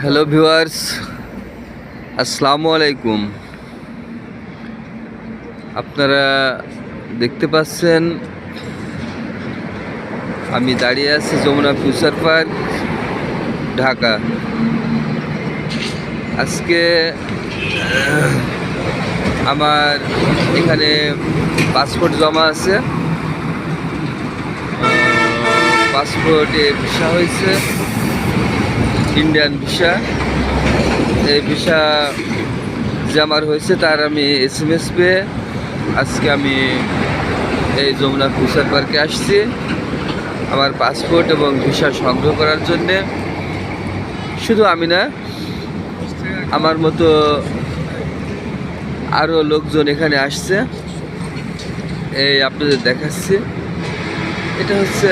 Hello viewers, আসসালামু আলাইকুম। আপনারা দেখতে পাচ্ছেন আমি দাঁড়িয়ে আছি যমুনা ফিউচার পার্ক, ঢাকা। আজকে আমার এখানে পাসপোর্ট জমা আছে। পাসপোর্টে ভিসা হয়েছে, ইন্ডিয়ান ভিসা। এই ভিসা যে আমার হয়েছে তার আমি SMS পেয়ে আজকে আমি এই যমুনা ফিউচার পার্কে আসছি আমার পাসপোর্ট এবং ভিসা সংগ্রহ করার জন্যে। শুধু আমি না, আমার মতো আরও লোকজন এখানে আসছে। এই আপনাদের দেখাচ্ছি, এটা হচ্ছে